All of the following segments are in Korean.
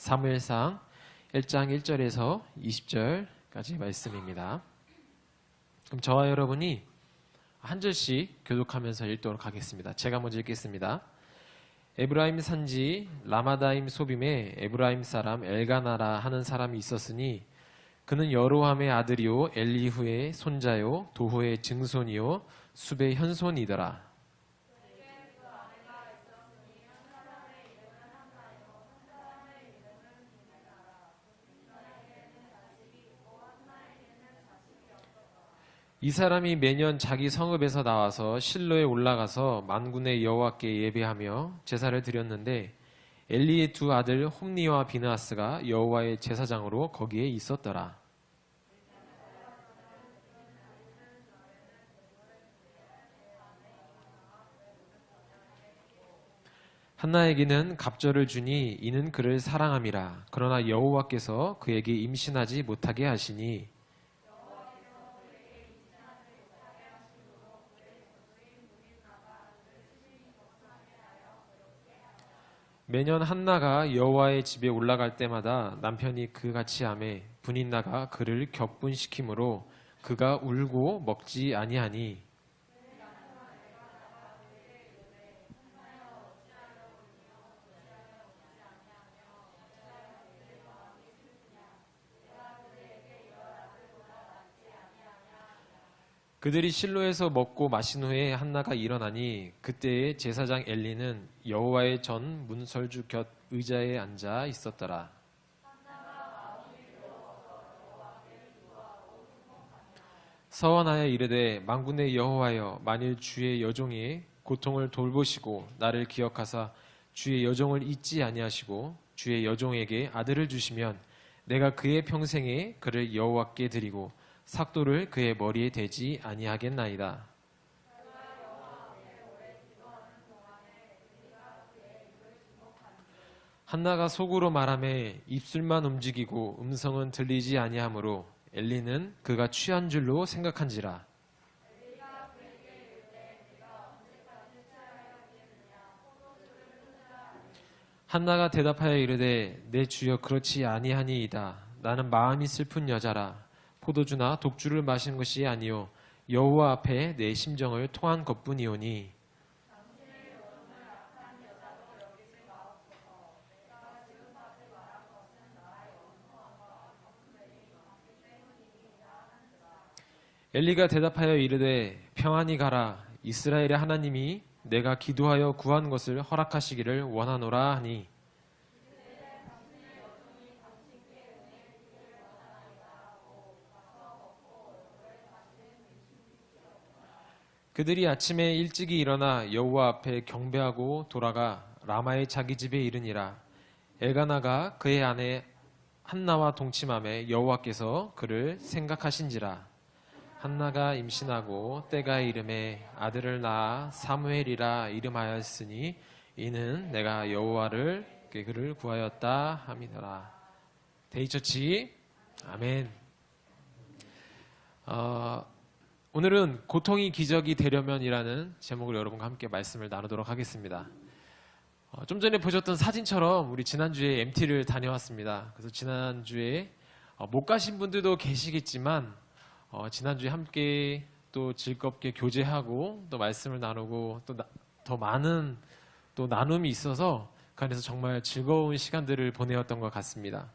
사무엘상 1장 1절에서 20절까지 말씀입니다. 그럼 저와 여러분이 한 절씩 교독하면서 읽도록 하겠습니다. 제가 먼저 읽겠습니다. 에브라임 산지 라마다임 소빔에 에브라임 사람 엘가나라 하는 사람이 있었으니 그는 여로함의 아들이요 엘리후의 손자요 도후의 증손이요 숲의 현손이더라. 이 사람이 매년 자기 성읍에서 나와서 실로에 올라가서 만군의 여호와께 예배하며 제사를 드렸는데 엘리의 두 아들 홈니와 비느하스가 여호와의 제사장으로 거기에 있었더라. 한나에게는 갑절을 주니 이는 그를 사랑함이라. 그러나 여호와께서 그에게 임신하지 못하게 하시니 매년 한나가 여호와의 집에 올라갈 때마다 남편이 그같이 하매 분인나가 그를 격분시키므로 그가 울고 먹지 아니하니 그들이 실로에서 먹고 마신 후에 한나가 일어나니 그때의 제사장 엘리는 여호와의 전 문설주 곁 의자에 앉아 있었더라. 서원하여 이르되 만군의 여호와여 만일 주의 여종이 고통을 돌보시고 나를 기억하사 주의 여종을 잊지 아니하시고 주의 여종에게 아들을 주시면 내가 그의 평생에 그를 여호와께 드리고 삭도를 그의 머리에 대지 아니하겠나이다. 한나가 속으로 말하매 입술만 움직이고 음성은 들리지 아니하므로 엘리는 그가 취한 줄로 생각한지라. 한나가 대답하여 이르되 내 주여 그렇지 아니하니이다. 나는 마음이 슬픈 여자라. 포도주나 독주를 마신 것이 아니요 여호와 앞에 내 심정을 토한 것뿐이오니 엘리가 대답하여 이르되 평안히 가라. 이스라엘의 하나님이 내가 기도하여 구한 것을 허락하시기를 원하노라 하니 그들이 아침에 일찍이 일어나 여호와 앞에 경배하고 돌아가 라마의 자기 집에 이르니라. 엘가나가 그의 아내 한나와 동침하매 여호와께서 그를 생각하신지라. 한나가 임신하고 때가 이름에 아들을 낳아 사무엘이라 이름하였으니 이는 내가 여호와를 그를 구하였다 함이더라. 데이처치 아멘. 오늘은 고통이 기적이 되려면이라는 제목으로 여러분과 함께 말씀을 나누도록 하겠습니다. 좀 전에 보셨던 사진처럼 우리 지난주에 MT를 다녀왔습니다. 그래서 지난주에 못 가신 분들도 계시겠지만 지난주에 함께 또 즐겁게 교제하고 또 말씀을 나누고 또 더 많은 또 나눔이 있어서 그 안에서 정말 즐거운 시간들을 보내었던 것 같습니다.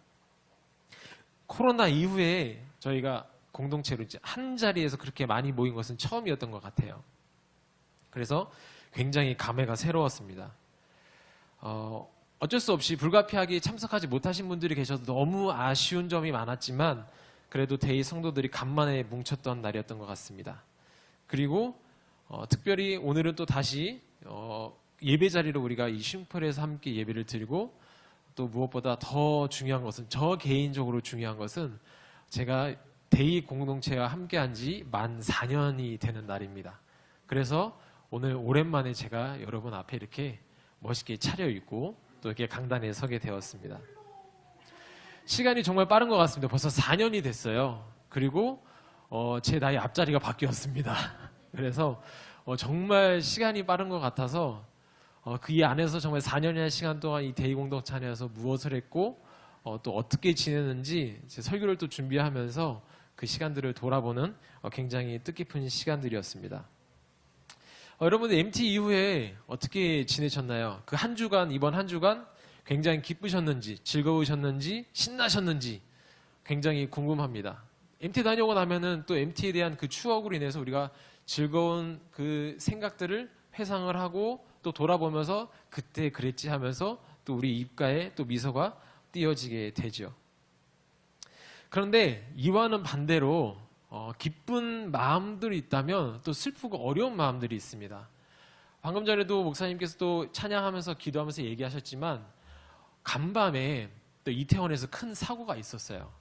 코로나 이후에 저희가 공동체로 이제 한 자리에서 그렇게 많이 모인 것은 처음이었던 것 같아요. 그래서 굉장히 감회가 새로웠습니다. 어쩔 수 없이 불가피하게 참석하지 못하신 분들이 계셔서 너무 아쉬운 점이 많았지만 그래도 대의 성도들이 간만에 뭉쳤던 날이었던 것 같습니다. 그리고 특별히 오늘은 또 다시 예배 자리로 우리가 이 쉼플에서 함께 예배를 드리고 또 무엇보다 더 중요한 것은 저 개인적으로 중요한 것은 제가 대의 공동체와 함께한 지 만 4년이 되는 날입니다. 그래서 오늘 오랜만에 제가 여러분 앞에 이렇게 멋있게 차려입고 또 이렇게 강단에 서게 되었습니다. 시간이 정말 빠른 것 같습니다. 벌써 4년이 됐어요. 그리고 제 나이 앞자리가 바뀌었습니다. 그래서 정말 시간이 빠른 것 같아서 그 이 안에서 정말 4년이라는 시간 동안 이 대의 공동체 안에서 무엇을 했고 또 어떻게 지내는지 제 설교를 또 준비하면서 그 시간들을 돌아보는 굉장히 뜻깊은 시간들이었습니다. 여러분들 MT 이후에 어떻게 지내셨나요? 그 한 주간, 이번 한 주간 굉장히 기쁘셨는지, 즐거우셨는지, 신나셨는지 굉장히 궁금합니다. MT 다녀오고 나면은 또 MT에 대한 그 추억으로 인해서 우리가 즐거운 그 생각들을 회상을 하고 또 돌아보면서 그때 그랬지 하면서 또 우리 입가에 또 미소가 띄어지게 되죠. 그런데 이와는 반대로 기쁜 마음들이 있다면 또 슬프고 어려운 마음들이 있습니다. 방금 전에도 목사님께서 또 찬양하면서 기도하면서 얘기하셨지만 간밤에 또 이태원에서 큰 사고가 있었어요.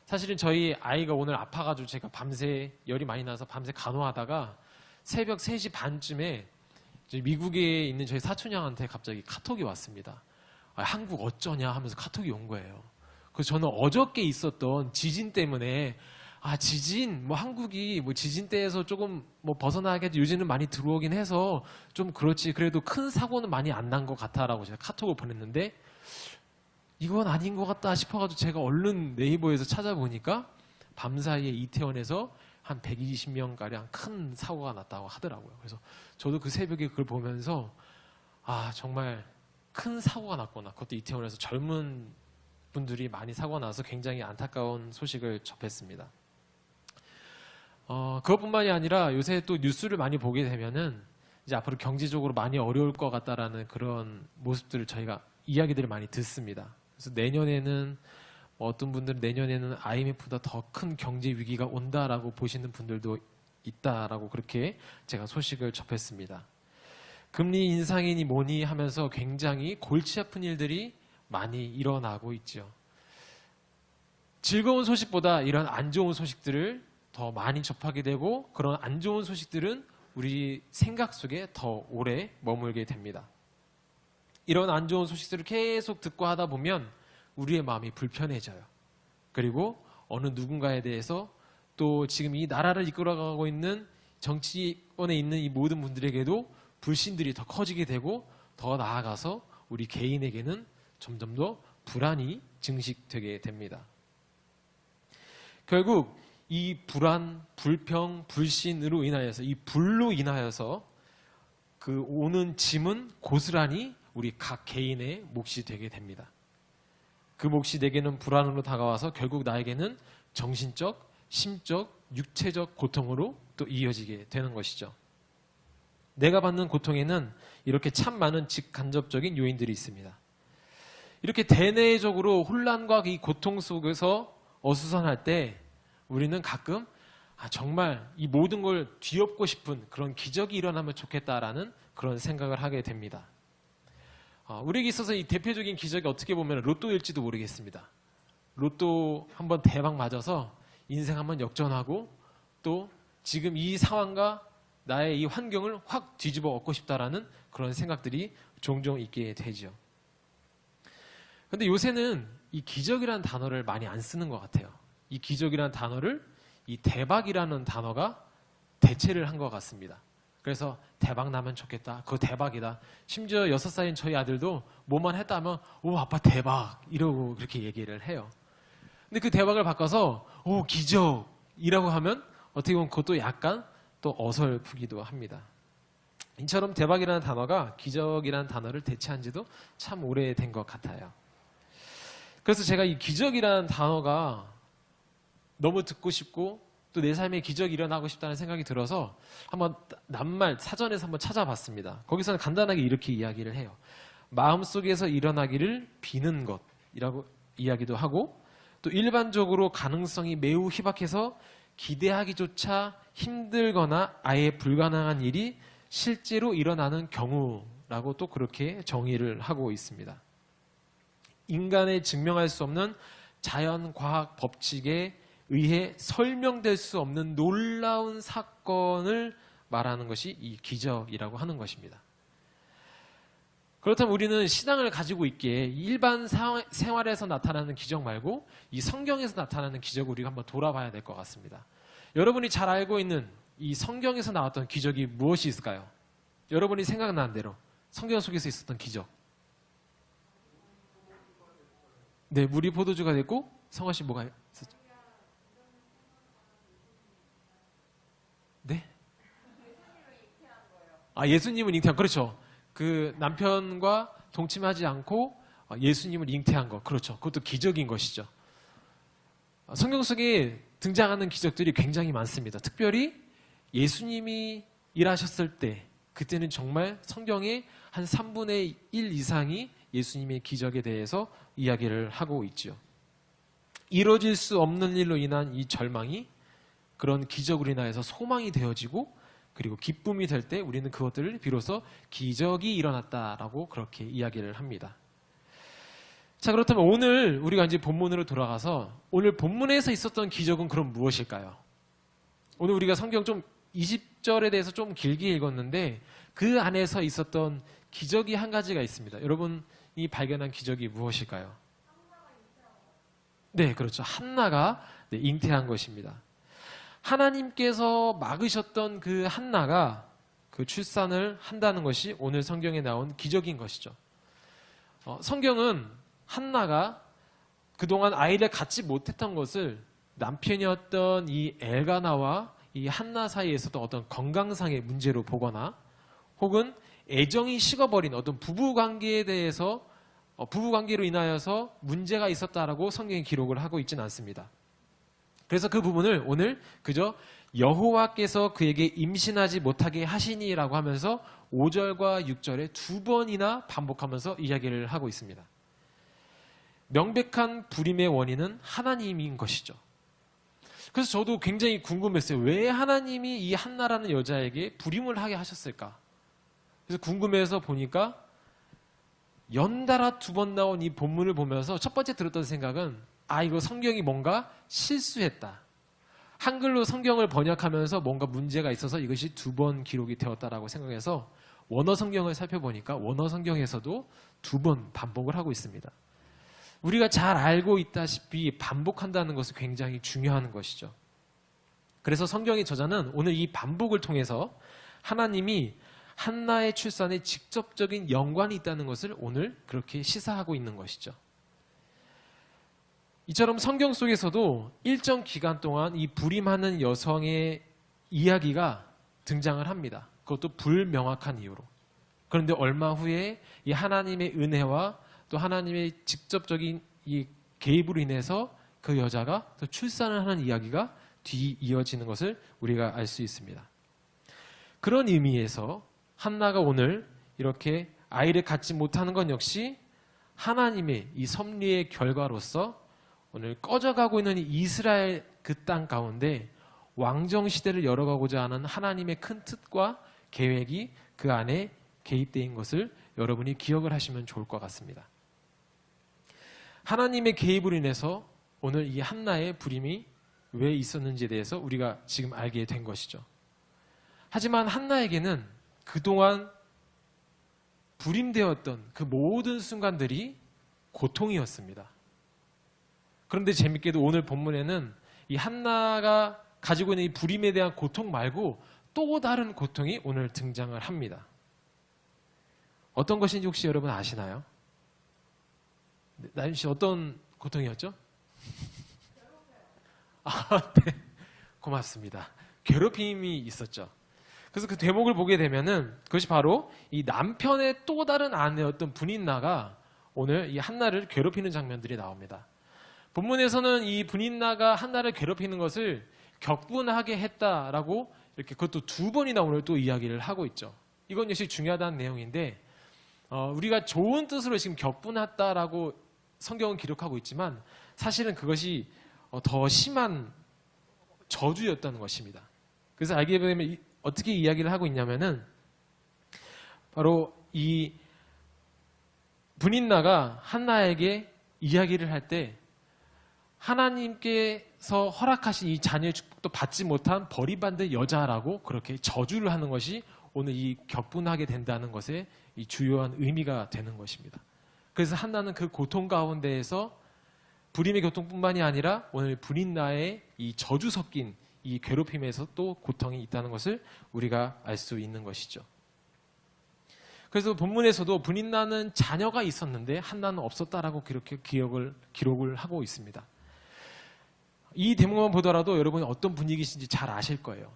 사실은 저희 아이가 오늘 아파가지고 제가 밤새 열이 많이 나서 밤새 간호하다가 새벽 3시 반쯤에 미국에 있는 저희 사촌 형한테 갑자기 카톡이 왔습니다. 한국 어쩌냐 하면서 카톡이 온 거예요. 그래서 저는 어저께 있었던 지진 때문에 지진 한국이 지진대에서 조금 벗어나게 요즘은 많이 들어오긴 해서 좀 그렇지 그래도 큰 사고는 많이 안 난 것 같아라고 제가 카톡을 보냈는데 이건 아닌 것 같다 싶어가지고 제가 얼른 네이버에서 찾아보니까 밤사이에 이태원에서 한 120명가량 큰 사고가 났다고 하더라고요. 그래서 저도 그 새벽에 그걸 보면서 정말 큰 사고가 났구나. 그것도 이태원에서 젊은 분들이 많이 사고가 나서 굉장히 안타까운 소식을 접했습니다. 그것뿐만이 아니라 요새 또 뉴스를 많이 보게 되면은 이제 앞으로 경제적으로 많이 어려울 것 같다라는 그런 모습들을 저희가 이야기들을 많이 듣습니다. 그래서 내년에는 어떤 분들은 내년에는 IMF보다 더 큰 경제 위기가 온다라고 보시는 분들도 있다라고 그렇게 제가 소식을 접했습니다. 금리 인상이니 뭐니 하면서 굉장히 골치 아픈 일들이 많이 일어나고 있죠. 즐거운 소식보다 이런 안 좋은 소식들을 더 많이 접하게 되고 그런 안 좋은 소식들은 우리 생각 속에 더 오래 머물게 됩니다. 이런 안 좋은 소식들을 계속 듣고 하다 보면 우리의 마음이 불편해져요. 그리고 어느 누군가에 대해서 또 지금 이 나라를 이끌어가고 있는 정치권에 있는 이 모든 분들에게도 불신들이 더 커지게 되고 더 나아가서 우리 개인에게는 점점 더 불안이 증식되게 됩니다. 결국 이 불안, 불평, 불신으로 인하여서 이 불로 인하여서 그 오는 짐은 고스란히 우리 각 개인의 몫이 되게 됩니다. 그 몫이 내게는 불안으로 다가와서 결국 나에게는 정신적, 심적, 육체적 고통으로 또 이어지게 되는 것이죠. 내가 받는 고통에는 이렇게 참 많은 직간접적인 요인들이 있습니다. 이렇게 대내적으로 혼란과 이 고통 속에서 어수선할 때 우리는 가끔 정말 이 모든 걸 뒤엎고 싶은 그런 기적이 일어나면 좋겠다라는 그런 생각을 하게 됩니다. 우리에게 있어서 이 대표적인 기적이 어떻게 보면 로또일지도 모르겠습니다. 로또 한번 대박 맞아서 인생 한번 역전하고 또 지금 이 상황과 나의 이 환경을 확 뒤집어 엎고 싶다라는 그런 생각들이 종종 있게 되죠. 근데 요새는 이 기적이라는 단어를 많이 안 쓰는 것 같아요. 이 기적이라는 단어를 이 대박이라는 단어가 대체를 한 것 같습니다. 그래서 대박 나면 좋겠다. 그거 대박이다. 심지어 6살인 저희 아들도 뭐만 했다면 오 아빠 대박 이러고 그렇게 얘기를 해요. 근데 그 대박을 바꿔서 오 기적이라고 하면 어떻게 보면 그것도 약간 또 어설프기도 합니다. 이처럼 대박이라는 단어가 기적이라는 단어를 대체한 지도 참 오래된 것 같아요. 그래서 제가 이 기적이라는 단어가 너무 듣고 싶고 또 내 삶에 기적이 일어나고 싶다는 생각이 들어서 한번 낱말 사전에서 한번 찾아봤습니다. 거기서는 간단하게 이렇게 이야기를 해요. 마음속에서 일어나기를 비는 것이라고 이야기도 하고 또 일반적으로 가능성이 매우 희박해서 기대하기조차 힘들거나 아예 불가능한 일이 실제로 일어나는 경우라고 또 그렇게 정의를 하고 있습니다. 인간의 증명할 수 없는 자연과학 법칙에 의해 설명될 수 없는 놀라운 사건을 말하는 것이 이 기적이라고 하는 것입니다. 그렇다면 우리는 신앙을 가지고 있기에 일반 생활에서 나타나는 기적 말고 이 성경에서 나타나는 기적을 우리가 한번 돌아봐야 될 것 같습니다. 여러분이 잘 알고 있는 이 성경에서 나왔던 기적이 무엇이 있을까요? 여러분이 생각나는 대로 성경 속에서 있었던 기적. 네, 물이 포도주가 됐고 성화 씨 뭐가 있었죠? 네? 아, 예수님을 잉태한, 그렇죠. 그 남편과 동침하지 않고 예수님을 잉태한 거, 그렇죠. 그것도 기적인 것이죠. 성경 속에 등장하는 기적들이 굉장히 많습니다. 특별히 예수님이 일하셨을 때, 그때는 정말 성경의 한 3분의 1 이상이 예수님의 기적에 대해서 이야기를 하고 있죠. 이루어질 수 없는 일로 인한 이 절망이 그런 기적으로 인하여서 소망이 되어지고, 그리고 기쁨이 될 때 우리는 그것들을 비로소 기적이 일어났다라고 그렇게 이야기를 합니다. 자, 그렇다면 오늘 우리가 이제 본문으로 돌아가서 오늘 본문에서 있었던 기적은 그럼 무엇일까요? 오늘 우리가 성경 좀 20절에 대해서 좀 길게 읽었는데 그 안에서 있었던 기적이 한 가지가 있습니다. 여러분이 발견한 기적이 무엇일까요? 네, 그렇죠. 한나가 잉태한 것입니다. 하나님께서 막으셨던 그 한나가 그 출산을 한다는 것이 오늘 성경에 나온 기적인 것이죠. 성경은 한나가 그동안 아이를 갖지 못했던 것을 남편이었던 이 엘가나와 이 한나 사이에서도 어떤 건강상의 문제로 보거나 혹은 애정이 식어버린 어떤 부부관계에 대해서 부부관계로 인하여서 문제가 있었다라고 성경이 기록을 하고 있지는 않습니다. 그래서 그 부분을 오늘 그저 여호와께서 그에게 임신하지 못하게 하시니라고 하면서 5절과 6절에 2번이나 반복하면서 이야기를 하고 있습니다. 명백한 불임의 원인은 하나님인 것이죠. 그래서 저도 굉장히 궁금했어요. 왜 하나님이 이 한나라는 여자에게 불임을 하게 하셨을까? 그래서 궁금해서 보니까 연달아 2번 나온 이 본문을 보면서 첫 번째 들었던 생각은 이거 성경이 뭔가 실수했다. 한글로 성경을 번역하면서 뭔가 문제가 있어서 이것이 2번 기록이 되었다라고 생각해서 원어 성경을 살펴보니까 원어 성경에서도 2번 반복을 하고 있습니다. 우리가 잘 알고 있다시피 반복한다는 것은 굉장히 중요한 것이죠. 그래서 성경의 저자는 오늘 이 반복을 통해서 하나님이 한나의 출산에 직접적인 연관이 있다는 것을 오늘 그렇게 시사하고 있는 것이죠. 이처럼 성경 속에서도 일정 기간 동안 이 불임하는 여성의 이야기가 등장을 합니다. 그것도 불명확한 이유로. 그런데 얼마 후에 이 하나님의 은혜와 또 하나님의 직접적인 이 개입으로 인해서 그 여자가 또 출산을 하는 이야기가 뒤이어지는 것을 우리가 알 수 있습니다. 그런 의미에서 한나가 오늘 이렇게 아이를 갖지 못하는 건 역시 하나님의 이 섭리의 결과로서 오늘 꺼져가고 있는 이스라엘 그 땅 가운데 왕정 시대를 열어가고자 하는 하나님의 큰 뜻과 계획이 그 안에 개입된 것을 여러분이 기억을 하시면 좋을 것 같습니다. 하나님의 개입으로 인해서 오늘 이 한나의 불임이 왜 있었는지에 대해서 우리가 지금 알게 된 것이죠. 하지만 한나에게는 그동안 불임되었던 그 모든 순간들이 고통이었습니다. 그런데 재밌게도 오늘 본문에는 이 한나가 가지고 있는 이 불임에 대한 고통 말고 또 다른 고통이 오늘 등장을 합니다. 어떤 것인지 혹시 여러분 아시나요? 나윤 씨 어떤 고통이었죠? 네. 고맙습니다. 괴롭힘이 있었죠. 그래서 그 대목을 보게 되면은 그것이 바로 이 남편의 또 다른 아내였던 분인나가 오늘 이 한나를 괴롭히는 장면들이 나옵니다. 본문에서는 이 분인나가 한나를 괴롭히는 것을 격분하게 했다라고 이렇게 그것도 2번이나 오늘 또 이야기를 하고 있죠. 이건 역시 중요하다는 내용인데 우리가 좋은 뜻으로 지금 격분했다라고 성경은 기록하고 있지만 사실은 그것이 더 심한 저주였다는 것입니다. 그래서 알게 되면 어떻게 이야기를 하고 있냐면은 바로 이 분인나가 한나에게 이야기를 할 때 하나님께서 허락하신 이 자녀의 축복도 받지 못한 버림받은 여자라고 그렇게 저주를 하는 것이 오늘 이 격분하게 된다는 것의 이 주요한 의미가 되는 것입니다. 그래서 한나는 그 고통 가운데에서 불임의 고통뿐만이 아니라 오늘 분인나의 이 저주 섞인 이 괴롭힘에서 또 고통이 있다는 것을 우리가 알 수 있는 것이죠. 그래서 본문에서도 분인나는 자녀가 있었는데 한나는 없었다라고 기록을 하고 있습니다. 이 대목만 보더라도 여러분이 어떤 분위기신지 잘 아실 거예요.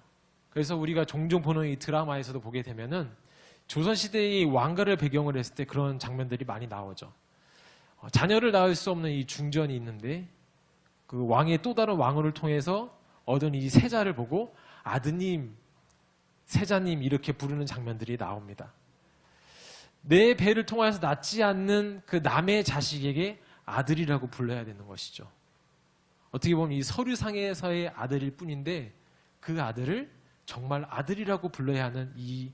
그래서 우리가 종종 보는 이 드라마에서도 보게 되면은 조선시대의 왕가를 배경으로 했을 때 그런 장면들이 많이 나오죠. 자녀를 낳을 수 없는 이 중전이 있는데 그 왕의 또 다른 왕후를 통해서 얻은 이 세자를 보고 아드님, 세자님 이렇게 부르는 장면들이 나옵니다. 내 배를 통해서 낳지 않는 그 남의 자식에게 아들이라고 불러야 되는 것이죠. 어떻게 보면 이 서류상에서의 아들일 뿐인데 그 아들을 정말 아들이라고 불러야 하는 이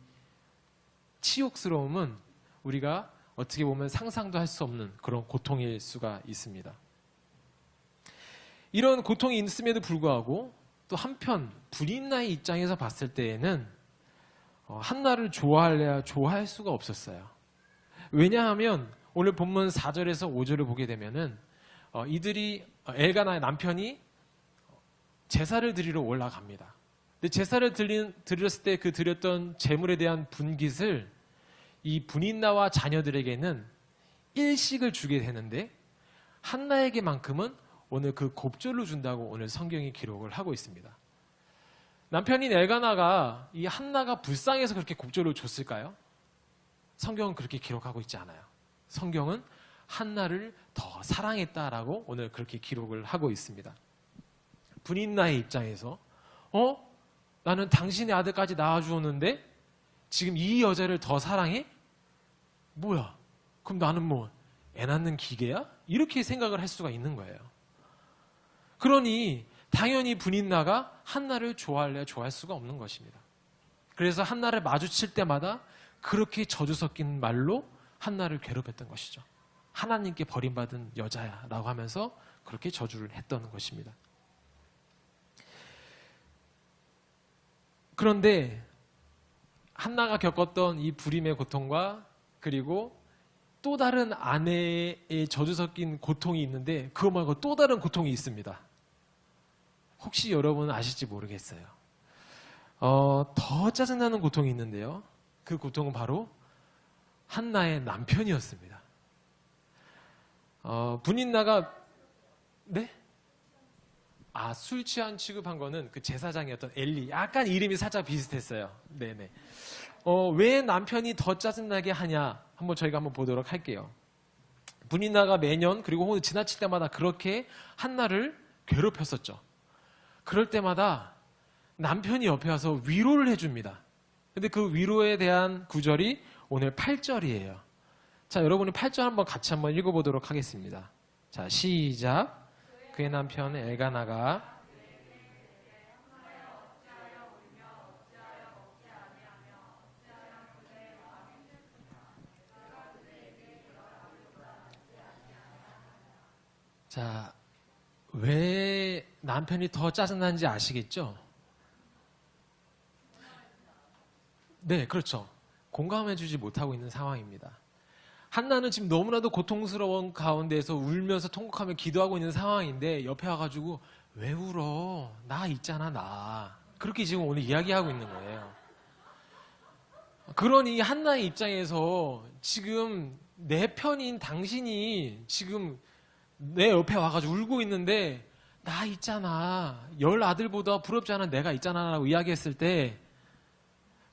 치욕스러움은 우리가 어떻게 보면 상상도 할 수 없는 그런 고통일 수가 있습니다. 이런 고통이 있음에도 불구하고 또 한편 분인나의 입장에서 봤을 때에는 한나를 좋아할래야 좋아할 수가 없었어요. 왜냐하면 오늘 본문 4절에서 5절을 보게 되면은 이들이 엘가나의 남편이 제사를 드리러 올라갑니다. 근데 제사를 드렸을 때 그 드렸던 제물에 대한 분깃을 이 분인나와 자녀들에게는 일식을 주게 되는데 한나에게만큼은 오늘 그 곱절로 준다고 오늘 성경이 기록을 하고 있습니다. 남편인 엘가나가 이 한나가 불쌍해서 그렇게 곱절로 줬을까요? 성경은 그렇게 기록하고 있지 않아요. 성경은 한나를 더 사랑했다라고 오늘 그렇게 기록을 하고 있습니다. 분인나의 입장에서 나는 당신의 아들까지 낳아주었는데 지금 이 여자를 더 사랑해? 뭐야? 그럼 나는 뭐 애 낳는 기계야? 이렇게 생각을 할 수가 있는 거예요. 그러니 당연히 분인나가 한나를 좋아할래야 좋아할 수가 없는 것입니다. 그래서 한나를 마주칠 때마다 그렇게 저주 섞인 말로 한나를 괴롭혔던 것이죠. 하나님께 버림받은 여자야 라고 하면서 그렇게 저주를 했던 것입니다. 그런데 한나가 겪었던 이 불임의 고통과 그리고 또 다른 아내의 저주 섞인 고통이 있는데 그거 말고 또 다른 고통이 있습니다. 혹시 여러분 아실지 모르겠어요. 더 짜증나는 고통이 있는데요. 그 고통은 바로 한나의 남편이었습니다. 분인나가 네? 술 취한 취급한 거는 그 제사장이었던 엘리. 약간 이름이 살짝 비슷했어요. 네네. 왜 남편이 더 짜증나게 하냐? 저희가 한번 보도록 할게요. 분인나가 매년 그리고 혹은 지나칠 때마다 그렇게 한나를 괴롭혔었죠. 그럴 때마다 남편이 옆에 와서 위로를 해줍니다. 근데 그 위로에 대한 구절이 오늘 8절이에요. 자, 여러분이 8절 같이 한번 읽어보도록 하겠습니다. 자, 시작. 그의 남편 엘가나가 자, 왜 남편이 더 짜증나는지 아시겠죠? 네, 그렇죠. 공감해주지 못하고 있는 상황입니다. 한나는 지금 너무나도 고통스러운 가운데에서 울면서 통곡하며 기도하고 있는 상황인데 옆에 와가지고 왜 울어? 나 있잖아, 나. 그렇게 지금 오늘 이야기하고 있는 거예요. 그러니 한나의 입장에서 지금 내 편인 당신이 지금 내 옆에 와가지고 울고 있는데 나 있잖아. 10 아들보다 부럽지 않은 내가 있잖아 라고 이야기했을 때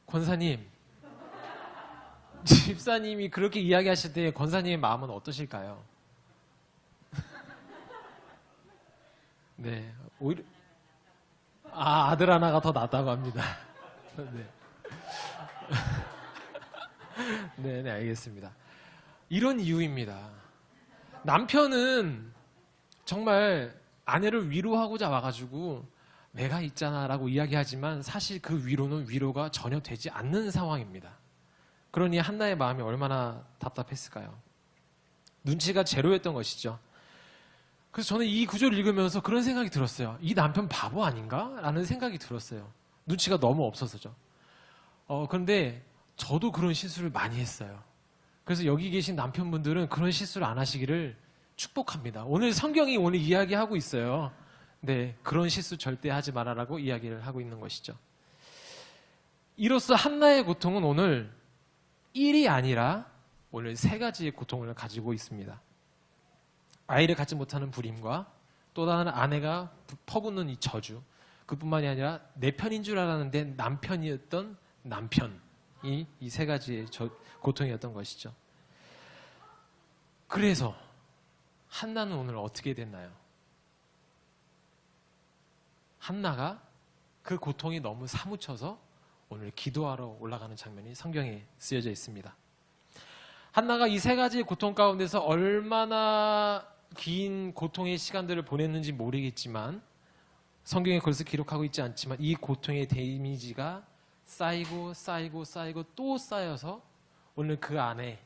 권사님, 집사님이 그렇게 이야기하실 때 권사님의 마음은 어떠실까요? 네, 오히려 아들 하나가 더 낫다고 합니다. 네. 네, 알겠습니다. 이런 이유입니다. 남편은 정말 아내를 위로하고자 와가지고 내가 있잖아 라고 이야기하지만 사실 그 위로는 위로가 전혀 되지 않는 상황입니다. 그러니 한나의 마음이 얼마나 답답했을까요? 눈치가 제로였던 것이죠. 그래서 저는 이 구절을 읽으면서 그런 생각이 들었어요. 이 남편 바보 아닌가? 라는 생각이 들었어요. 눈치가 너무 없어서죠. 그런데 저도 그런 실수를 많이 했어요. 그래서 여기 계신 남편분들은 그런 실수를 안 하시기를 축복합니다. 오늘 성경이 오늘 이야기하고 있어요. 네, 그런 실수 절대 하지 말아라고 이야기를 하고 있는 것이죠. 이로써 한나의 고통은 오늘 1이 아니라 오늘 3가지의 고통을 가지고 있습니다. 아이를 갖지 못하는 불임과 또 다른 아내가 퍼붓는 이 저주, 그뿐만이 아니라 내 편인 줄 알았는데 남편이었던 남편이 이 3가지의 고통이었던 것이죠. 그래서 한나는 오늘 어떻게 됐나요? 한나가 그 고통이 너무 사무쳐서 오늘 기도하러 올라가는 장면이 성경에 쓰여져 있습니다. 한나가 이 3가지의 고통 가운데서 얼마나 긴 고통의 시간들을 보냈는지 모르겠지만, 성경에 그것을 기록하고 있지 않지만 이 고통의 데미지가 쌓이고 쌓이고 쌓이고 또 쌓여서 오늘 그 안에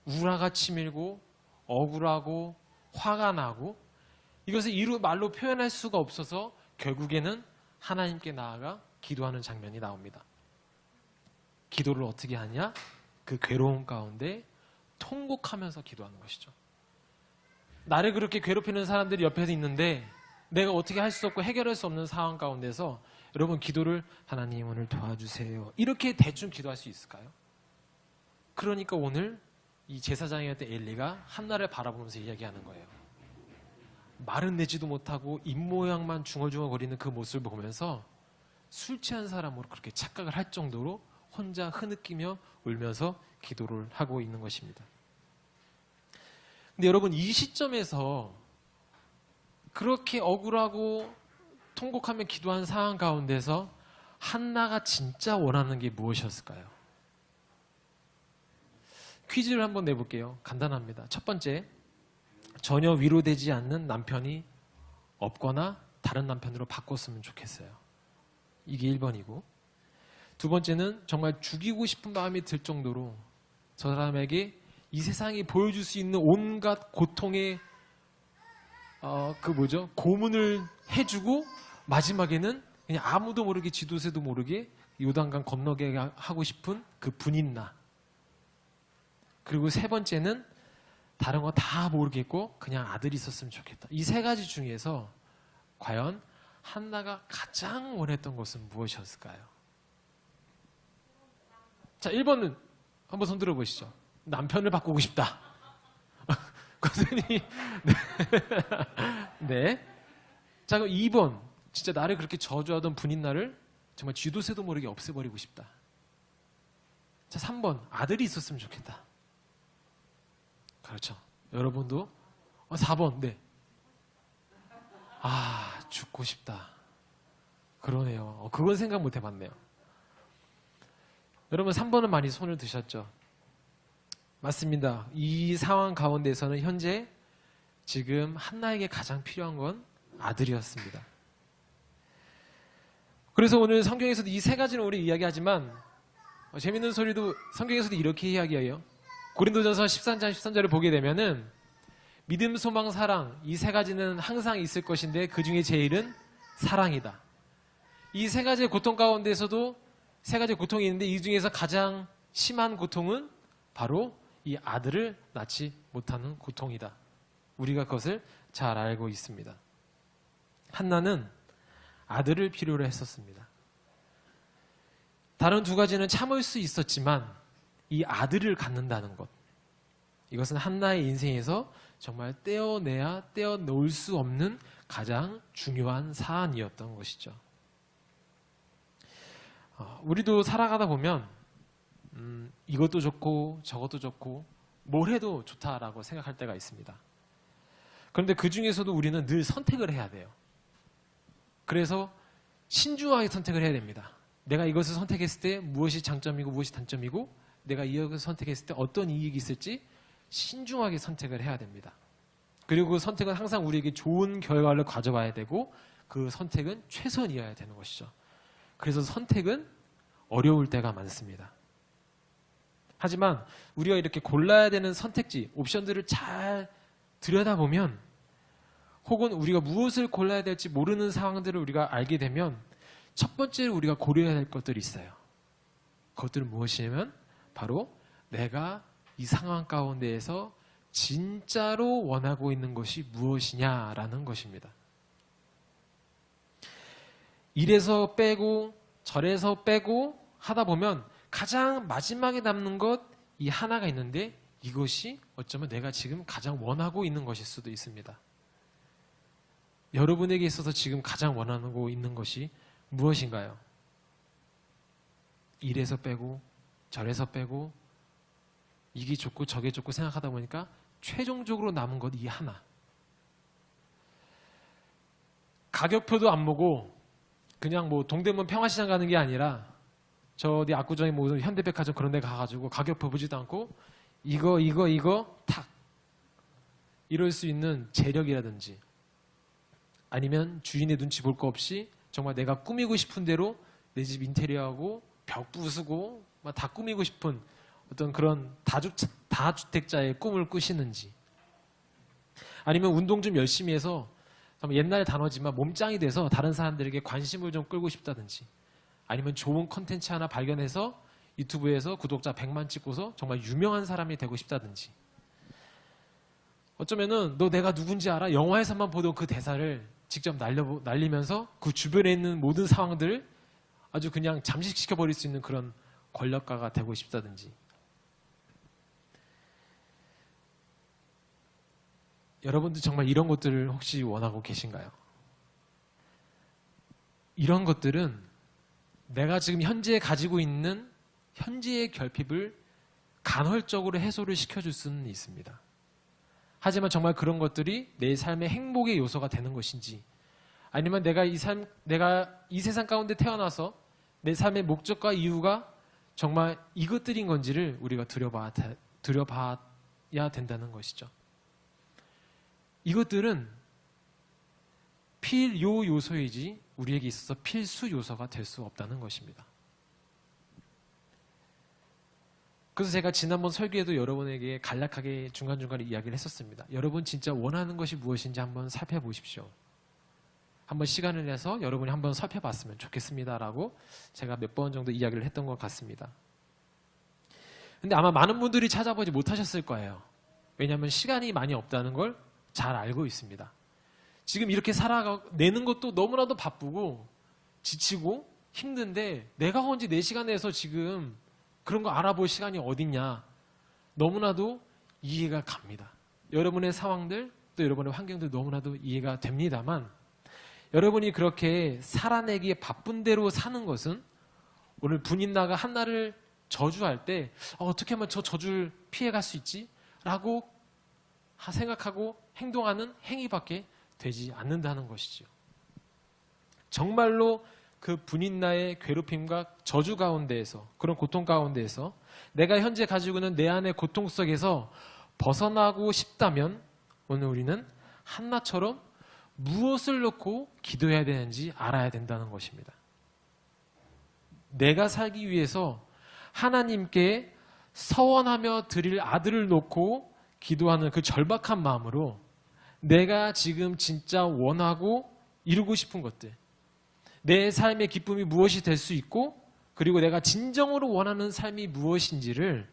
우라가 치밀고 억울하고 화가 나고, 이것을 말로 표현할 수가 없어서 결국에는 하나님께 나아가 기도하는 장면이 나옵니다. 기도를 어떻게 하냐? 그 괴로움 가운데 통곡하면서 기도하는 것이죠. 나를 그렇게 괴롭히는 사람들이 옆에서 있는데 내가 어떻게 할 수 없고 해결할 수 없는 상황 가운데서 여러분, 기도를 하나님 오늘 도와주세요, 이렇게 대충 기도할 수 있을까요? 그러니까 오늘 이 제사장이었던 엘리가 한나를 바라보면서 이야기하는 거예요. 말은 내지도 못하고 입모양만 중얼중얼거리는 그 모습을 보면서 술 취한 사람으로 그렇게 착각을 할 정도로 혼자 흐느끼며 울면서 기도를 하고 있는 것입니다. 근데 여러분, 이 시점에서 그렇게 억울하고 통곡하며 기도한 상황 가운데서 한나가 진짜 원하는 게 무엇이었을까요? 퀴즈를 한번 내볼게요. 간단합니다. 첫 번째, 전혀 위로되지 않는 남편이 없거나 다른 남편으로 바꿨으면 좋겠어요. 이게 1번이고, 두 번째는 정말 죽이고 싶은 마음이 들 정도로 저 사람에게 이 세상이 보여줄 수 있는 온갖 고통의 고문을 해주고 마지막에는 그냥 아무도 모르게, 지도새도 모르게 요단강 건너게 하고 싶은 그 분인나. 그리고 세 번째는 다른 거 다 모르겠고 그냥 아들이 있었으면 좋겠다. 이 3가지 중에서 과연 한나가 가장 원했던 것은 무엇이었을까요? 자, 1번은 한번 손 들어보시죠. 남편을 바꾸고 싶다. 거슬리. 네. 자, 그럼 2번. 진짜 나를 그렇게 저주하던 분인나를 정말 쥐도 새도 모르게 없애버리고 싶다. 자, 3번. 아들이 있었으면 좋겠다. 그렇죠. 여러분도 4번. 네. 죽고 싶다. 그러네요. 그건 생각 못 해봤네요. 여러분, 3번은 많이 손을 드셨죠? 맞습니다. 이 상황 가운데서는 현재 지금 한나에게 가장 필요한 건 아들이었습니다. 그래서 오늘 성경에서도 이 3가지는 우리 이야기하지만 재밌는 소리도 성경에서도 이렇게 이야기해요. 고린도전서 13장 13절을 보게 되면은 믿음, 소망, 사랑, 이 3가지는 항상 있을 것인데 그 중에 제일은 사랑이다. 이 3가지의 고통 가운데서도 3가지 고통이 있는데 이 중에서 가장 심한 고통은 바로 이 아들을 낳지 못하는 고통이다. 우리가 그것을 잘 알고 있습니다. 한나는 아들을 필요로 했었습니다. 다른 2가지는 참을 수 있었지만 이 아들을 갖는다는 것, 이것은 한나의 인생에서 정말 떼어놓을 수 없는 가장 중요한 사안이었던 것이죠. 우리도 살아가다 보면 이것도 좋고 저것도 좋고 뭘 해도 좋다라고 생각할 때가 있습니다. 그런데 그 중에서도 우리는 늘 선택을 해야 돼요. 그래서 신중하게 선택을 해야 됩니다. 내가 이것을 선택했을 때 무엇이 장점이고 무엇이 단점이고, 내가 이것을 선택했을 때 어떤 이익이 있을지 신중하게 선택을 해야 됩니다. 그리고 그 선택은 항상 우리에게 좋은 결과를 가져와야 되고 그 선택은 최선이어야 되는 것이죠. 그래서 선택은 어려울 때가 많습니다. 하지만 우리가 이렇게 골라야 되는 선택지, 옵션들을 잘 들여다보면, 혹은 우리가 무엇을 골라야 될지 모르는 상황들을 우리가 알게 되면 첫 번째로 우리가 고려해야 될 것들이 있어요. 그것들은 무엇이냐면 바로 내가 이 상황 가운데에서 진짜로 원하고 있는 것이 무엇이냐라는 것입니다. 이래서 빼고 저래서 빼고 하다 보면 가장 마지막에 남는 것, 이 하나가 있는데 이것이 어쩌면 내가 지금 가장 원하고 있는 것일 수도 있습니다. 여러분에게 있어서 지금 가장 원하고 있는 것이 무엇인가요? 이래서 빼고 저래서 빼고 이게 좋고 저게 좋고 생각하다 보니까 최종적으로 남은 것 이 하나. 가격표도 안 보고 그냥 뭐 동대문 평화시장 가는 게 아니라 저 어디 압구정에 뭐 현대백화점 그런 데 가가지고 가격표 보지도 않고 이거 탁 이럴 수 있는 재력이라든지 아니면 주인의 눈치 볼 거 없이 정말 내가 꾸미고 싶은 대로 내 집 인테리어하고 벽 부수고 막 다 꾸미고 싶은 어떤 그런 다주택자의 꿈을 꾸시는지 아니면 운동 좀 열심히 해서 옛날 단어지만 몸짱이 돼서 다른 사람들에게 관심을 좀 끌고 싶다든지 아니면 좋은 컨텐츠 하나 발견해서 유튜브에서 구독자 100만 찍고서 정말 유명한 사람이 되고 싶다든지 어쩌면은 너 내가 누군지 알아? 영화에서만 보던 그 대사를 직접 날리면서 그 주변에 있는 모든 상황들을 아주 그냥 잠식시켜버릴 수 있는 그런 권력가가 되고 싶다든지 여러분들 정말 이런 것들을 혹시 원하고 계신가요? 이런 것들은 내가 지금 현재 가지고 있는 현재의 결핍을 간헐적으로 해소를 시켜줄 수는 있습니다. 하지만 정말 그런 것들이 내 삶의 행복의 요소가 되는 것인지 아니면 내가 이 세상 가운데 태어나서 내 삶의 목적과 이유가 정말 이것들인 건지를 우리가 들여봐야 된다는 것이죠. 이것들은 필요 요소이지 우리에게 있어서 필수 요소가 될 수 없다는 것입니다. 그래서 제가 지난번 설교에도 여러분에게 간략하게 중간중간에 이야기를 했었습니다. 여러분 진짜 원하는 것이 무엇인지 한번 살펴보십시오. 한번 시간을 내서 여러분이 한번 살펴봤으면 좋겠습니다라고 제가 몇 번 정도 이야기를 했던 것 같습니다. 근데 아마 많은 분들이 찾아보지 못하셨을 거예요. 왜냐하면 시간이 많이 없다는 걸 잘 알고 있습니다. 지금 이렇게 살아내는 것도 너무나도 바쁘고 지치고 힘든데 내가 언제 내 시간 내서 지금 그런 거 알아볼 시간이 어딨냐. 너무나도 이해가 갑니다. 여러분의 상황들 또 여러분의 환경들 너무나도 이해가 됩니다만 여러분이 그렇게 살아내기에 바쁜 대로 사는 것은 오늘 분인나가 한나를 저주할 때 어떻게 하면 저 저주를 피해갈 수 있지? 라고 생각하고 행동하는 행위밖에 되지 않는다는 것이죠. 정말로 그 분인나의 괴롭힘과 저주 가운데에서 그런 고통 가운데에서 내가 현재 가지고 있는 내 안의 고통 속에서 벗어나고 싶다면 오늘 우리는 한나처럼 무엇을 놓고 기도해야 되는지 알아야 된다는 것입니다. 내가 살기 위해서 하나님께 서원하며 드릴 아들을 놓고 기도하는 그 절박한 마음으로 내가 지금 진짜 원하고 이루고 싶은 것들 내 삶의 기쁨이 무엇이 될 수 있고 그리고 내가 진정으로 원하는 삶이 무엇인지를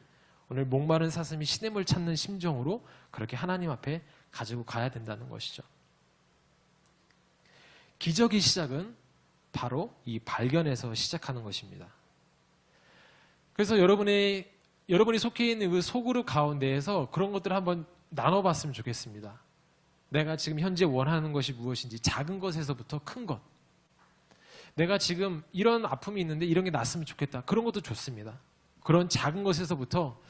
오늘 목마른 사슴이 시냇물 찾는 심정으로 그렇게 하나님 앞에 가지고 가야 된다는 것이죠. 기적의 시작은 바로 이 발견에서 시작하는 것입니다. 그래서 여러분이 속해 있는 그 소그룹 가운데에서 그런 것들을 한번 나눠봤으면 좋겠습니다. 내가 지금 현재 원하는 것이 무엇인지 작은 것에서부터 큰 것. 내가 지금 이런 아픔이 있는데 이런 게 났으면 좋겠다. 그런 것도 좋습니다. 그런 작은 것에서부터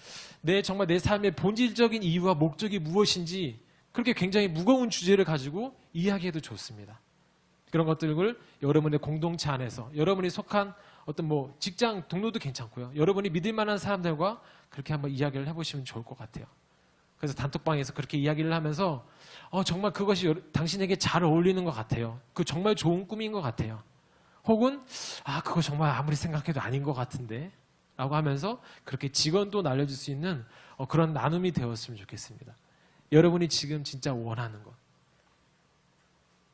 정말 내 삶의 본질적인 이유와 목적이 무엇인지 그렇게 굉장히 무거운 주제를 가지고 이야기해도 좋습니다. 그런 것들을 여러분의 공동체 안에서 여러분이 속한 어떤 직장 동료도 괜찮고요. 여러분이 믿을 만한 사람들과 그렇게 한번 이야기를 해보시면 좋을 것 같아요. 그래서 단톡방에서 그렇게 이야기를 하면서 정말 그것이 당신에게 잘 어울리는 것 같아요. 그 정말 좋은 꿈인 것 같아요. 혹은 그거 정말 아무리 생각해도 아닌 것 같은데 라고 하면서 그렇게 직언도 날려줄 수 있는 그런 나눔이 되었으면 좋겠습니다. 여러분이 지금 진짜 원하는 것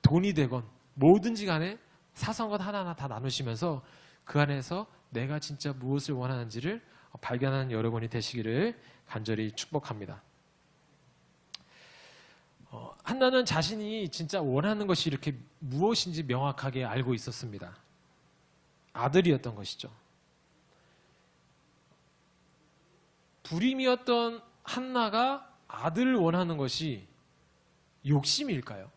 돈이 되건 뭐든지 간에 사소한 것 하나하나 다 나누시면서 그 안에서 내가 진짜 무엇을 원하는지를 발견하는 여러분이 되시기를 간절히 축복합니다. 한나는 자신이 진짜 원하는 것이 이렇게 무엇인지 명확하게 알고 있었습니다. 아들이었던 것이죠. 불임이었던 한나가 아들을 원하는 것이 욕심일까요?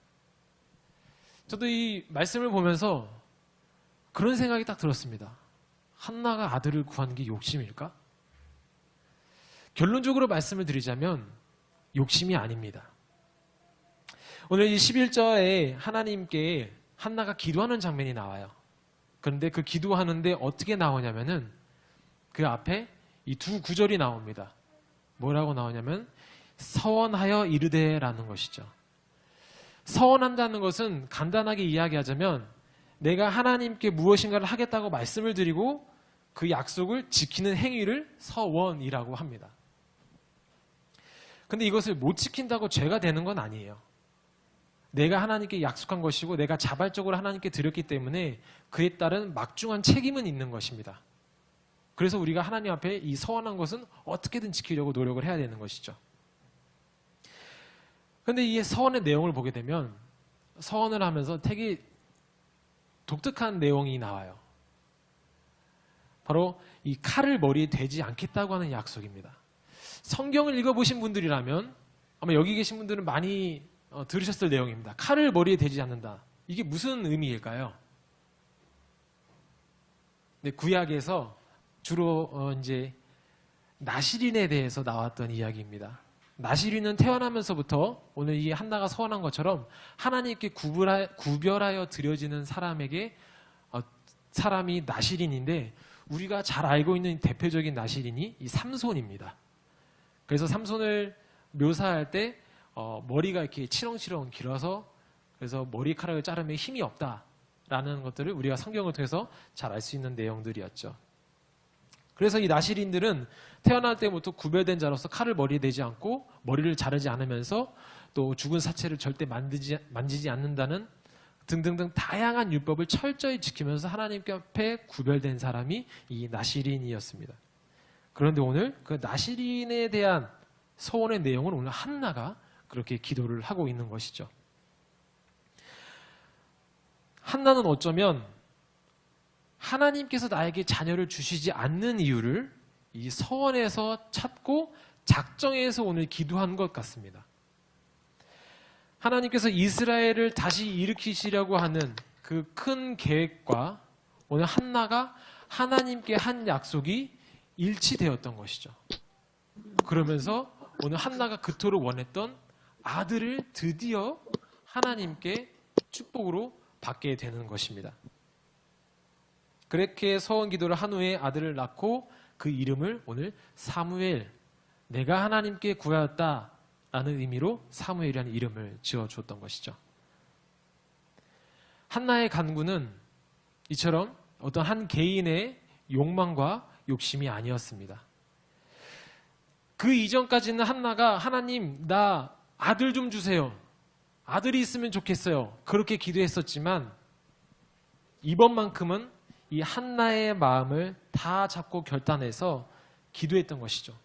저도 이 말씀을 보면서 그런 생각이 딱 들었습니다. 한나가 아들을 구하는 게 욕심일까? 결론적으로 말씀을 드리자면 욕심이 아닙니다. 오늘 이 11절에 하나님께 한나가 기도하는 장면이 나와요. 그런데 그 기도하는데 어떻게 나오냐면은 그 앞에 이 두 구절이 나옵니다. 뭐라고 나오냐면 서원하여 이르되라는 것이죠. 서원한다는 것은 간단하게 이야기하자면 내가 하나님께 무엇인가를 하겠다고 말씀을 드리고 그 약속을 지키는 행위를 서원이라고 합니다. 근데 이것을 못 지킨다고 죄가 되는 건 아니에요. 내가 하나님께 약속한 것이고 내가 자발적으로 하나님께 드렸기 때문에 그에 따른 막중한 책임은 있는 것입니다. 그래서 우리가 하나님 앞에 이 서원한 것은 어떻게든 지키려고 노력을 해야 되는 것이죠. 그런데 이 서원의 내용을 보게 되면 서원을 하면서 되게 독특한 내용이 나와요. 바로 이 칼을 머리에 대지 않겠다고 하는 약속입니다. 성경을 읽어보신 분들이라면 아마 여기 계신 분들은 많이 들으셨을 내용입니다. 칼을 머리에 대지 않는다. 이게 무슨 의미일까요? 네, 구약에서 주로 이제 나실인에 대해서 나왔던 이야기입니다. 나실인은 태어나면서부터 오늘 이 한나가 서원한 것처럼 하나님께 구별하여 드려지는 사람에게 사람이 나실인인데 우리가 잘 알고 있는 대표적인 나실인이 이 삼손입니다. 그래서 삼손을 묘사할 때 머리가 이렇게 치렁치렁 길어서 그래서 머리카락을 자르면 힘이 없다라는 것들을 우리가 성경을 통해서 잘 알 수 있는 내용들이었죠. 그래서 이 나실인들은 태어날 때부터 구별된 자로서 칼을 머리에 대지 않고 머리를 자르지 않으면서 또 죽은 사체를 절대 만지지 않는다는 등등등 다양한 율법을 철저히 지키면서 하나님께 앞에 구별된 사람이 이 나실인이었습니다. 그런데 오늘 그 나실인에 대한 서원의 내용은 오늘 한나가 그렇게 기도를 하고 있는 것이죠. 한나는 어쩌면 하나님께서 나에게 자녀를 주시지 않는 이유를 이 서원에서 찾고 작정해서 오늘 기도한 것 같습니다. 하나님께서 이스라엘을 다시 일으키시려고 하는 그 큰 계획과 오늘 한나가 하나님께 한 약속이 일치되었던 것이죠. 그러면서 오늘 한나가 그토록 원했던 아들을 드디어 하나님께 축복으로 받게 되는 것입니다. 그렇게 서원 기도를 한 후에 아들을 낳고 그 이름을 오늘 사무엘, 내가 하나님께 구하였다라는 의미로 사무엘이라는 이름을 지어주었던 것이죠. 한나의 간구는 이처럼 어떤 한 개인의 욕망과 욕심이 아니었습니다. 그 이전까지는 한나가 하나님 나 아들 좀 주세요. 아들이 있으면 좋겠어요. 그렇게 기도했었지만 이번만큼은 이 한나의 마음을 다 잡고 결단해서 기도했던 것이죠.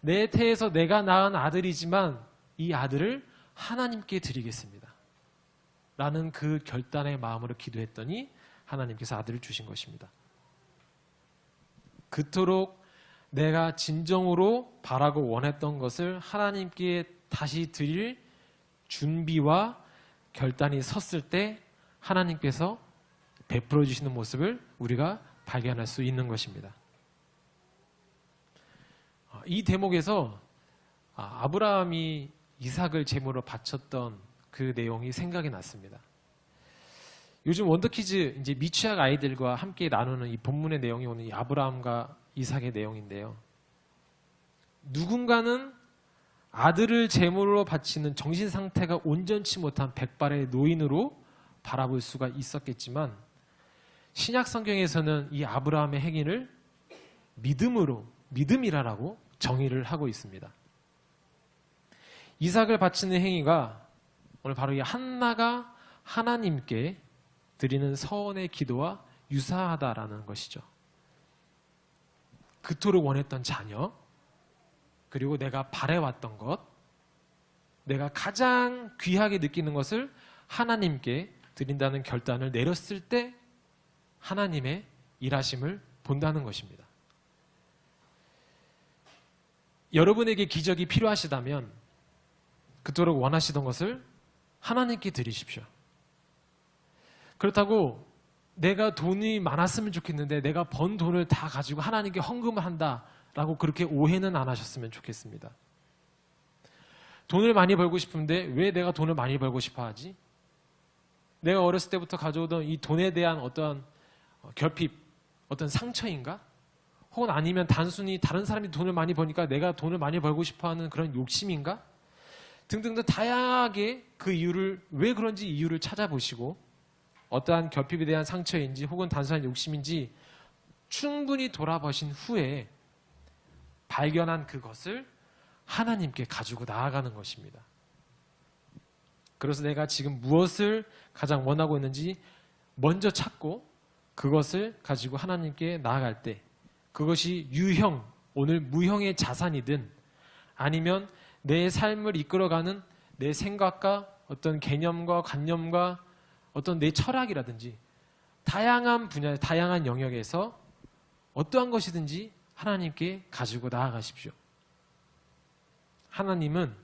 내 태에서 내가 낳은 아들이지만 이 아들을 하나님께 드리겠습니다. 라는 그 결단의 마음으로 기도했더니 하나님께서 아들을 주신 것입니다. 그토록 내가 진정으로 바라고 원했던 것을 하나님께 다시 드릴 준비와 결단이 섰을 때 하나님께서 베풀어 주시는 모습을 우리가 발견할 수 있는 것입니다. 이 대목에서 아브라함이 이삭을 제물로 바쳤던 그 내용이 생각이 났습니다. 요즘 원더키즈 이제 미취학 아이들과 함께 나누는 이 본문의 내용이 오늘 이 아브라함과 이삭의 내용인데요. 누군가는 아들을 제물로 바치는 정신 상태가 온전치 못한 백발의 노인으로 바라볼 수가 있었겠지만 신약 성경에서는 이 아브라함의 행위를 믿음이라고 정의를 하고 있습니다. 이삭을 바치는 행위가 오늘 바로 이 한나가 하나님께 드리는 서원의 기도와 유사하다라는 것이죠. 그토록 원했던 자녀, 그리고 내가 바래왔던 것, 내가 가장 귀하게 느끼는 것을 하나님께 드린다는 결단을 내렸을 때 하나님의 일하심을 본다는 것입니다. 여러분에게 기적이 필요하시다면 그토록 원하시던 것을 하나님께 드리십시오. 그렇다고 내가 돈이 많았으면 좋겠는데 내가 번 돈을 다 가지고 하나님께 헌금을 한다라고 그렇게 오해는 안 하셨으면 좋겠습니다. 돈을 많이 벌고 싶은데 왜 내가 돈을 많이 벌고 싶어 하지? 내가 어렸을 때부터 가져오던 이 돈에 대한 어떤 결핍, 어떤 상처인가? 혹은 아니면 단순히 다른 사람이 돈을 많이 버니까 내가 돈을 많이 벌고 싶어 하는 그런 욕심인가? 등등등 다양하게 그 이유를, 왜 그런지 이유를 찾아보시고 어떠한 결핍에 대한 상처인지 혹은 단순한 욕심인지 충분히 돌아보신 후에 발견한 그것을 하나님께 가지고 나아가는 것입니다. 그래서 내가 지금 무엇을 가장 원하고 있는지 먼저 찾고 그것을 가지고 하나님께 나아갈 때 그것이 유형, 오늘 무형의 자산이든 아니면 내 삶을 이끌어가는 내 생각과 어떤 개념과 관념과 어떤 내 철학이라든지 다양한 분야, 다양한 영역에서 어떠한 것이든지 하나님께 가지고 나아가십시오. 하나님은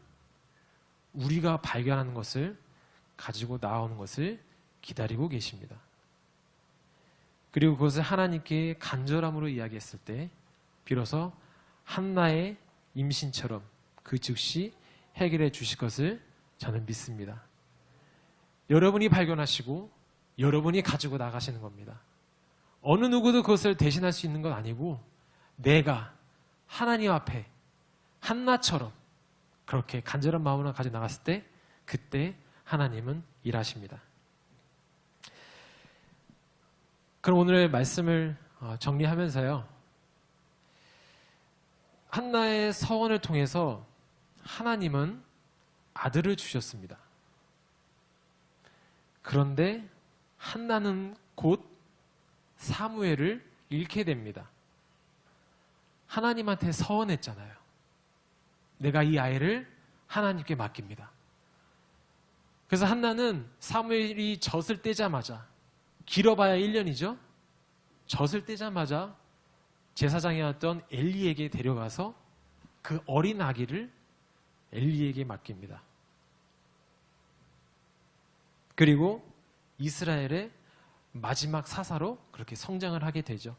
우리가 발견하는 것을 가지고 나오는 것을 기다리고 계십니다. 그리고 그것을 하나님께 간절함으로 이야기했을 때 비로소 한나의 임신처럼 그 즉시 해결해 주실 것을 저는 믿습니다. 여러분이 발견하시고 여러분이 가지고 나가시는 겁니다. 어느 누구도 그것을 대신할 수 있는 건 아니고 내가 하나님 앞에 한나처럼 그렇게 간절한 마음으로 가지고 나갔을 때 그때 하나님은 일하십니다. 그럼 오늘의 말씀을 정리하면서요. 한나의 서원을 통해서 하나님은 아들을 주셨습니다. 그런데 한나는 곧 사무엘을 잃게 됩니다. 하나님한테 서원했잖아요. 내가 이 아이를 하나님께 맡깁니다. 그래서 한나는 사무엘이 젖을 떼자마자, 길어봐야 1년이죠. 젖을 떼자마자 제사장이었던 엘리에게 데려가서 그 어린 아기를 엘리에게 맡깁니다. 그리고 이스라엘의 마지막 사사로 그렇게 성장을 하게 되죠.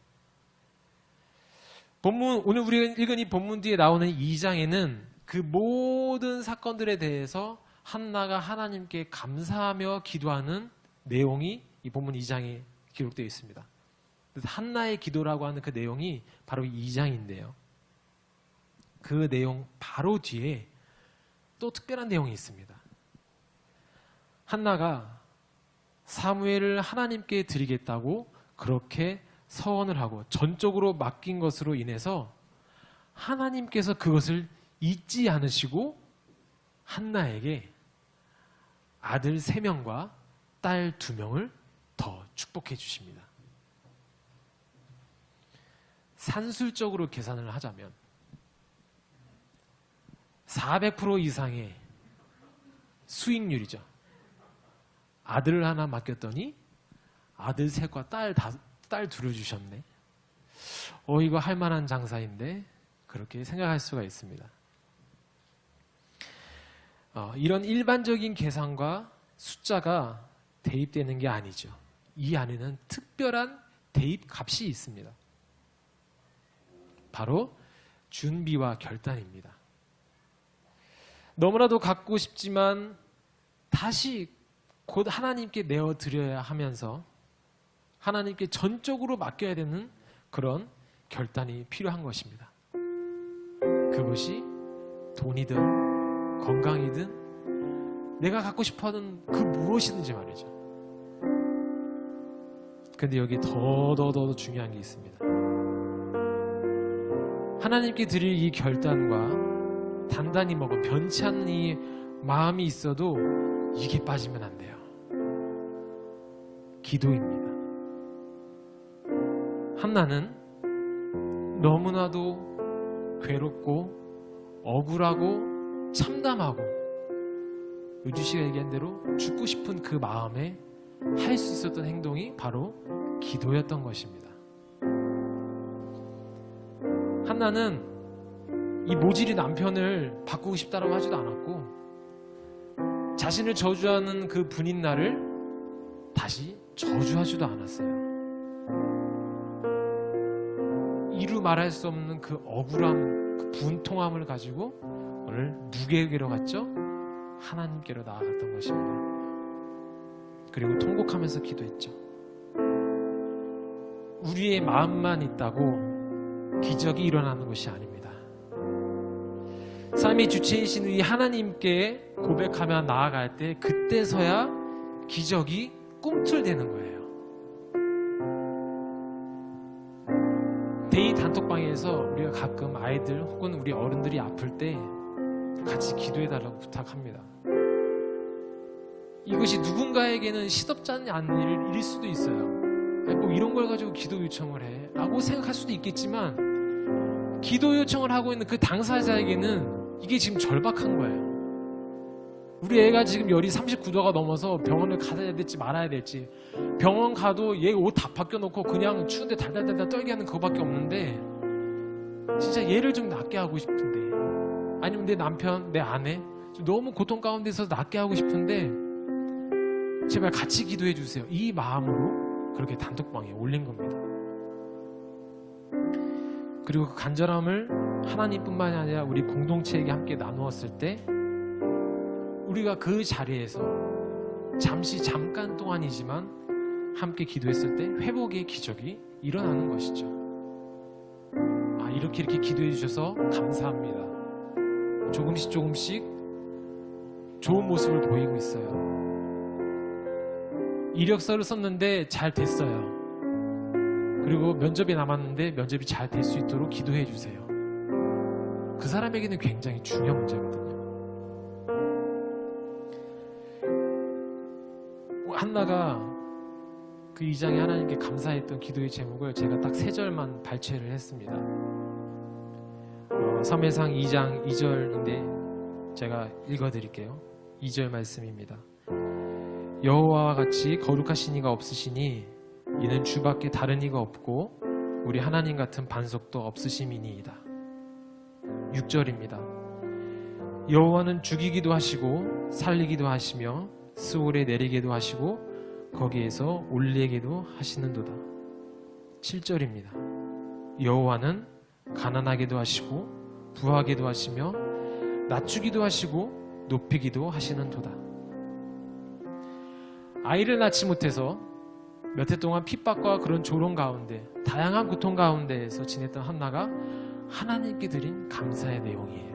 오늘 우리가 읽은 이 본문 뒤에 나오는 2장에는 그 모든 사건들에 대해서 한나가 하나님께 감사하며 기도하는 내용이 이 본문 2장에 기록되어 있습니다. 그래서 한나의 기도라고 하는 그 내용이 바로 2장인데요. 그 내용 바로 뒤에 또 특별한 내용이 있습니다. 한나가 사무엘을 하나님께 드리겠다고 그렇게 서원을 하고 전적으로 맡긴 것으로 인해서 하나님께서 그것을 잊지 않으시고 한나에게 아들 3명과 딸 2명을 더 축복해 주십니다. 산술적으로 계산을 하자면 400% 이상의 수익률이죠. 아들 하나 맡겼더니 아들 3과 딸 2를 주셨네. 이거 할 만한 장사인데 그렇게 생각할 수가 있습니다. 이런 일반적인 계산과 숫자가 대입되는 게 아니죠. 이 안에는 특별한 대입 값이 있습니다. 바로 준비와 결단입니다. 너무나도 갖고 싶지만 다시 곧 하나님께 내어드려야 하면서 하나님께 전적으로 맡겨야 되는 그런 결단이 필요한 것입니다. 그것이 돈이든 건강이든 내가 갖고 싶어하는 그 무엇이든지 말이죠. 근데 여기 더 중요한 게 있습니다. 하나님께 드릴 이 결단과 단단히 먹은 변치 않는 이 마음이 있어도 이게 빠지면 안 돼요. 기도입니다. 한나는 너무나도 괴롭고 억울하고 참담하고 유주 씨가 얘기한 대로 죽고 싶은 그 마음에 할 수 있었던 행동이 바로 기도였던 것입니다. 한나는 이 모질이 남편을 바꾸고 싶다라고 하지도 않았고, 자신을 저주하는 그 분인 나를 다시 저주하지도 않았어요. 이루 말할 수 없는 그 억울함, 그 분통함을 가지고 오늘 누구에게로 갔죠? 하나님께로 나아갔던 것입니다. 그리고 통곡하면서 기도했죠. 우리의 마음만 있다고 기적이 일어나는 것이 아닙니다. 삶의 주체이신 우리 하나님께 고백하며 나아갈 때 그때서야 기적이 꿈틀대는 거예요. 데이 단톡방에서 우리가 가끔 아이들 혹은 우리 어른들이 아플 때 같이 기도해달라고 부탁합니다. 이것이 누군가에게는 시덥지 않은 일일 수도 있어요. 아니, 뭐 이런 걸 가지고 기도 요청을 해 라고 생각할 수도 있겠지만, 기도 요청을 하고 있는 그 당사자에게는 이게 지금 절박한 거예요. 우리 애가 지금 열이 39도가 넘어서 병원을 가야 될지 말아야 될지, 병원 가도 얘 옷 다 벗겨놓고 그냥 추운데 달달달달 떨게 하는 그거밖에 없는데, 진짜 얘를 좀 낫게 하고 싶은데, 아니면 내 남편, 내 아내 너무 고통 가운데서 낫게 하고 싶은데 제발 같이 기도해 주세요. 이 마음으로 그렇게 단톡방에 올린 겁니다. 그리고 그 간절함을 하나님뿐만이 아니라 우리 공동체에게 함께 나누었을 때, 우리가 그 자리에서 잠깐 동안이지만 함께 기도했을 때 회복의 기적이 일어나는 것이죠. 이렇게 기도해 주셔서 감사합니다. 조금씩 좋은 모습을 보이고 있어요. 이력서를 썼는데 잘 됐어요. 그리고 면접이 남았는데 면접이 잘 될 수 있도록 기도해 주세요. 그 사람에게는 굉장히 중요한 문제거든요. 한나가 그 2장에 하나님께 감사했던 기도의 제목을 제가 딱 3절만 발췌를 했습니다. 사무엘상 2장 2절인데 제가 읽어드릴게요. 2절 말씀입니다. 여호와와 같이 거룩하신 이가 없으시니 이는 주밖에 다른 이가 없고 우리 하나님 같은 반석도 없으심이니이다. 6절입니다. 여호와는 죽이기도 하시고 살리기도 하시며 스올에 내리게도 하시고 거기에서 올리게도 하시는도다. 7절입니다. 여호와는 가난하게도 하시고 부하게도 하시며 낮추기도 하시고 높이기도 하시는도다. 아이를 낳지 못해서 몇 해 동안 핍박과 그런 조롱 가운데, 다양한 고통 가운데에서 지냈던 한나가 하나님께 드린 감사의 내용이에요.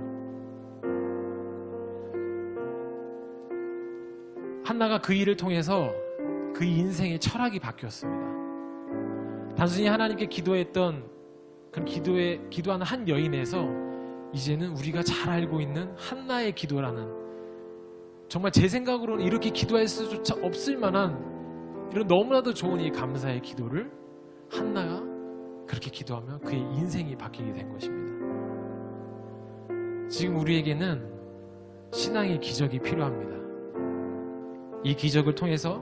한나가 그 일을 통해서 그 인생의 철학이 바뀌었습니다. 단순히 하나님께 기도했던 그 기도하는 한 여인에서 이제는 우리가 잘 알고 있는 한나의 기도라는, 정말 제 생각으로는 이렇게 기도할 수조차 없을 만한 이런 너무나도 좋은 이 감사의 기도를 한나가 그렇게 기도하며 그의 인생이 바뀌게 된 것입니다. 지금 우리에게는 신앙의 기적이 필요합니다. 이 기적을 통해서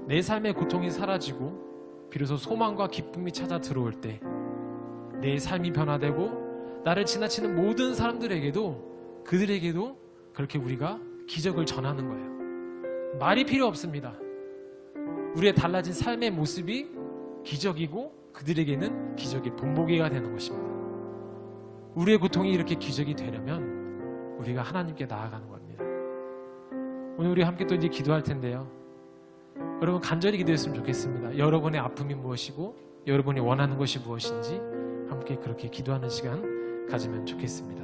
내 삶의 고통이 사라지고 비로소 소망과 기쁨이 찾아 들어올 때 내 삶이 변화되고 나를 지나치는 모든 사람들에게도, 그들에게도 그렇게 우리가 기적을 전하는 거예요. 말이 필요 없습니다. 우리의 달라진 삶의 모습이 기적이고 그들에게는 기적의 본보기가 되는 것입니다. 우리의 고통이 이렇게 기적이 되려면 우리가 하나님께 나아가는 겁니다. 오늘 우리 함께 또 이제 기도할 텐데요. 여러분 간절히 기도했으면 좋겠습니다. 여러분의 아픔이 무엇이고 여러분이 원하는 것이 무엇인지 함께 그렇게 기도하는 시간 가지면 좋겠습니다.